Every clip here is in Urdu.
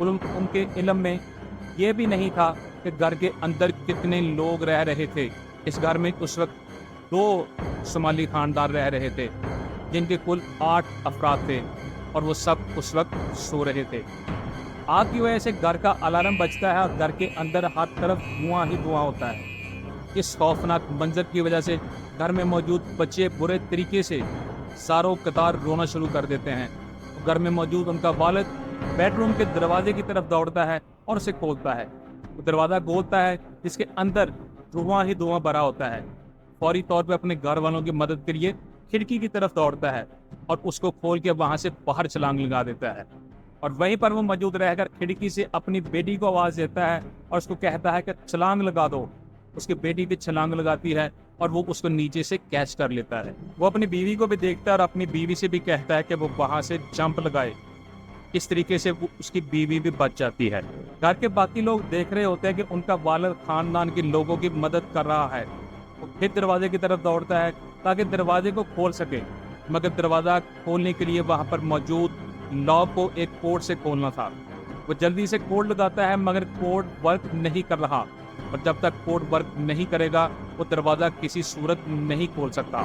ان کے علم میں یہ بھی نہیں تھا کہ گھر کے اندر کتنے لوگ رہ رہے تھے۔ اس گھر میں اس وقت 2 صومالی خاندان رہ رہے تھے، جن کے کل 8 افراد تھے، اور وہ سب اس وقت سو رہے تھے۔ آگ کی وجہ سے گھر کا الارم بجتا ہے اور گھر کے اندر ہر طرف دھواں ہی دھواں ہوتا ہے۔ اس خوفناک منظر کی وجہ سے گھر میں موجود بچے برے طریقے سے ساروں قطار رونا شروع کر دیتے ہیں۔ گھر میں موجود ان کا والد بیڈ روم کے دروازے کی طرف دوڑتا ہے اور اسے کھولتا ہے۔ وہ دروازہ کھولتا ہے جس کے اندر دھواں ہی دھواں بھرا ہوتا ہے۔ فوری طور پہ اپنے گھر والوں کی مدد کے لیے کھڑکی کی طرف دوڑتا ہے اور اس کو کھول کے وہاں سے باہر چھلانگ لگا دیتا ہے، اور وہیں پر وہ موجود رہ کر کھڑکی سے اپنی بیٹی کو آواز دیتا ہے اور اس کو کہتا ہے کہ چھلانگ لگا دو۔ اس کی بیٹی بھی چھلانگ لگاتی ہے اور وہ اس کو نیچے سے کیچ کر لیتا ہے۔ وہ اپنی بیوی کو بھی دیکھتا ہے اور اپنی بیوی سے بھی کہتا ہے کہ وہ وہاں سے جمپ لگائے۔ اس طریقے سے اس کی بیوی بھی بچ جاتی ہے۔ گھر کے باقی لوگ دیکھ رہے ہوتے ہیں کہ ان کا والد خاندان کے لوگوں کی مدد کر رہا ہے۔ وہ پھر دروازے کی طرف دوڑتا ہے تاکہ دروازے کو کھول سکے، مگر دروازہ کھولنے کے لیے وہاں پر موجود لاک کو ایک کوڈ سے کھولنا تھا۔ وہ جلدی سے کوڈ لگاتا ہے مگر کوڈ ورک نہیں کر رہا، اور جب تک کوڈ ورک نہیں کرے گا وہ دروازہ کسی صورت نہیں کھول سکتا۔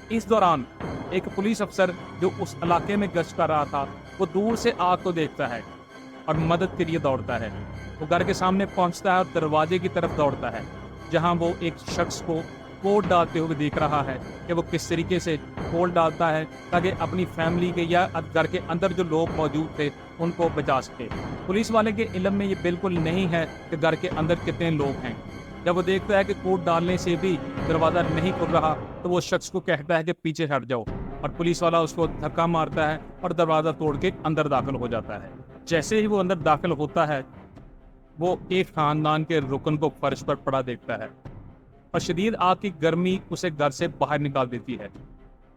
اس دوران ایک پولیس افسر جو اس علاقے میں گشت کر رہا تھا، وہ دور سے آگ کو دیکھتا ہے اور مدد کے لیے دوڑتا ہے۔ وہ گھر کے سامنے پہنچتا ہے اور دروازے کی طرف دوڑتا ہے، جہاں وہ ایک شخص کو کوڈ ڈالتے ہوئے دیکھ رہا ہے کہ وہ کس طریقے سے کوڈ ڈالتا ہے تاکہ اپنی فیملی کے یا گھر کے اندر جو لوگ موجود تھے ان کو بچا سکے۔ پولیس والے کے علم میں یہ بالکل نہیں ہے کہ گھر کے اندر کتنے لوگ ہیں۔ جب وہ دیکھتا ہے کہ کوڈ ڈالنے سے بھی دروازہ نہیں کھل رہا تو وہ شخص کو کہتا ہے کہ پیچھے ہٹ جاؤ، اور پولیس والا اس کو دھکا مارتا ہے اور دروازہ توڑ کے اندر داخل ہو جاتا ہے۔ جیسے ہی وہ اندر داخل ہوتا ہے، وہ ایک خاندان کے رکن کو فرش پر پڑا دیکھتا ہے، اور شدید آگ کی گرمی اسے گھر سے باہر نکال دیتی ہے۔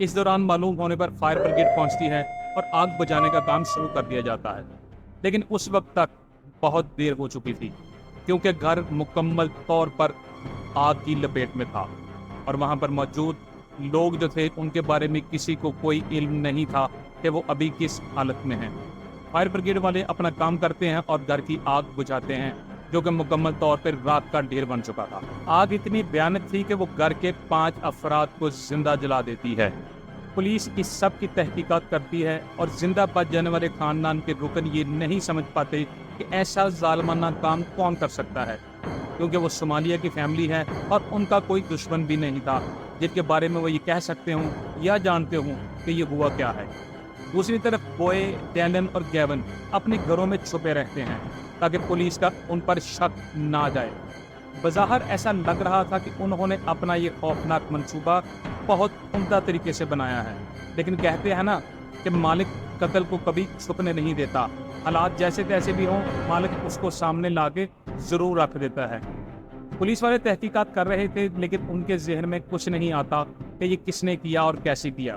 اس دوران معلوم ہونے پر فائر بریگیڈ پہنچتی ہے اور آگ بجھانے کا کام شروع کر دیا جاتا ہے، لیکن اس وقت تک بہت دیر ہو چکی تھی، کیونکہ گھر مکمل طور پر آگ کی لپیٹ میں تھا، اور وہاں پر موجود لوگ جو تھے ان کے بارے میں کسی کو کوئی علم نہیں تھا کہ وہ ابھی کس حالت میں ہیں۔ فائر بریگیڈ والے اپنا کام کرتے ہیں اور گھر کی آگ بجھاتے ہیں، جو کہ مکمل طور پر رات کا ڈھیر بن چکا تھا۔ آگ اتنی بھیانک تھی کہ وہ گھر کے 5 افراد کو زندہ جلا دیتی ہے۔ پولیس اس سب کی تحقیقات کرتی ہے اور زندہ بچ جانے والے خاندان کے رکن یہ نہیں سمجھ پاتے کہ ایسا ظالمانہ کام کون کر سکتا ہے، کیونکہ وہ صومالیہ کی فیملی ہے اور ان کا کوئی دشمن بھی نہیں تھا جن کے بارے میں وہ یہ کہہ سکتے ہوں یا جانتے ہوں کہ یہ ہوا کیا ہے۔ دوسری طرف بوئے، ڈیلن اور گیون اپنے گھروں میں چھپے رہتے ہیں تاکہ پولیس کا ان پر شک نہ جائے۔ بظاہر ایسا لگ رہا تھا کہ انہوں نے اپنا یہ خوفناک منصوبہ بہت عمدہ طریقے سے بنایا ہے، لیکن کہتے ہیں نا کہ مالک قتل کو کبھی چھپنے نہیں دیتا۔ حالات جیسے تیسے بھی ہوں، مالک اس کو سامنے لا کے ضرور رکھ دیتا ہے۔ پولیس والے تحقیقات کر رہے تھے، لیکن ان کے ذہن میں کچھ نہیں آتا کہ یہ کس نے کیا اور کیسے کیا۔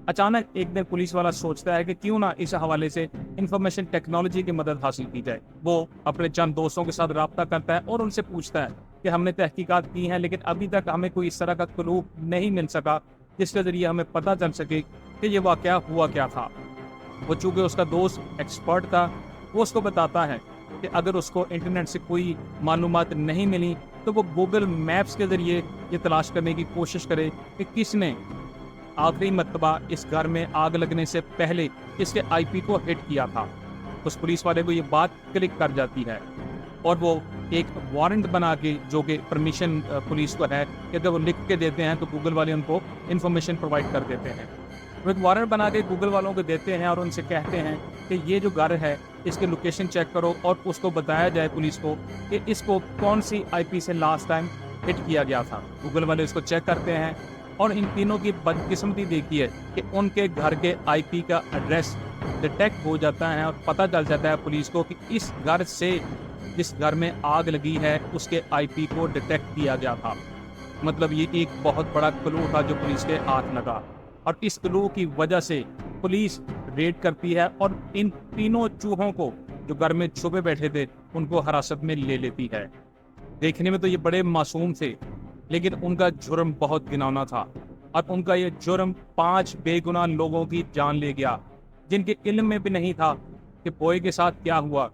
اچانک ایک دن پولیس والا سوچتا ہے کہ کیوں نہ اس حوالے سے انفارمیشن ٹیکنالوجی کی مدد حاصل کی جائے۔ وہ اپنے چند دوستوں کے ساتھ رابطہ کرتا ہے اور ان سے پوچھتا ہے کہ ہم نے تحقیقات کی ہیں لیکن ابھی تک ہمیں کوئی اس طرح کا کلو نہیں مل سکا جس کے ذریعے ہمیں پتہ چل سکے کہ یہ واقعہ ہوا کیا تھا۔ وہ چونکہ اس کا دوست ایکسپرٹ تھا، وہ اس کو بتاتا ہے کہ اگر اس کو انٹرنیٹ سے کوئی معلومات نہیں ملی تو وہ گوگل میپس کے ذریعے یہ تلاش کرنے کی کوشش کرے کہ کس نے آخری مرتبہ اس گھر میں آگ لگنے سے پہلے اس کے آئی پی کو ہٹ کیا تھا۔ اس پولیس والے کو یہ بات کلک کر جاتی ہے اور وہ ایک وارنٹ بنا کے، جو کہ پرمیشن پولیس کو ہے کہ اگر وہ لکھ کے دیتے ہیں تو گوگل والے ان کو انفارمیشن پرووائڈ کر دیتے ہیں۔ وہ ایک وارنٹ بنا کے گوگل والوں کو دیتے ہیں اور ان سے کہتے ہیں کہ یہ جو گھر ہے اس کی لوکیشن چیک کرو اور اس کو بتایا جائے پولیس کو کہ اس کو کون سی آئی پی سے لاسٹ ٹائم ہٹ کیا گیا تھا۔ گوگل والے اس کو چیک کرتے ہیں اور ان تینوں کی بدقسمتی دیکھی ہے کہ ان کے گھر کے آئی پی کا ایڈریس ڈیٹیکٹ ہو جاتا ہے اور پتہ چل جاتا ہے پولیس کو کہ اس گھر سے جس گھر میں آگ لگی ہے اس کے آئی پی کو ڈیٹیکٹ کیا گیا تھا۔ مطلب یہ ایک بہت بڑا کلو تھا جو پولیس کے ہاتھ لگا، اور اس کلو کی وجہ سے پولیس ریڈ کرتی ہے اور ان تینوں چوہوں کو جو گھر میں چھپے بیٹھے تھے ان کو حراست میں لے لیتی ہے۔ دیکھنے میں تو یہ بڑے معصوم تھے، لیکن ان کا جرم بہت گھناؤنا تھا، اور ان کا یہ جرم 5 بے گناہ لوگوں کی جان لے گیا جن کے علم میں بھی نہیں تھا کہ بوئے کے ساتھ کیا ہوا،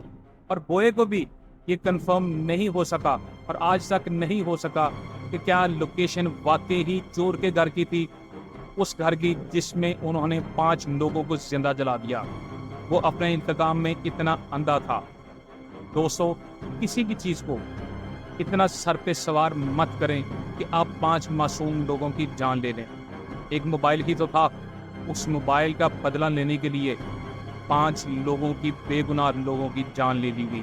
اور بوئے کو بھی یہ کنفرم نہیں ہو سکا اور آج تک نہیں ہو سکا کہ کیا لوکیشن واقعی ہی چور کے گھر کی تھی، اس گھر کی جس میں انہوں نے 5 لوگوں کو زندہ جلا دیا۔ وہ اپنے انتقام میں اتنا اندھا تھا۔ دوستو، کسی بھی چیز کو اتنا سر پہ سوار مت کریں کہ آپ 5 معصوم لوگوں کی جان لے لیں۔ ایک موبائل ہی تو تھا، اس موبائل کا بدلہ لینے کے لیے 5 لوگوں کی، بے گناہ لوگوں کی جان لے لی گئی۔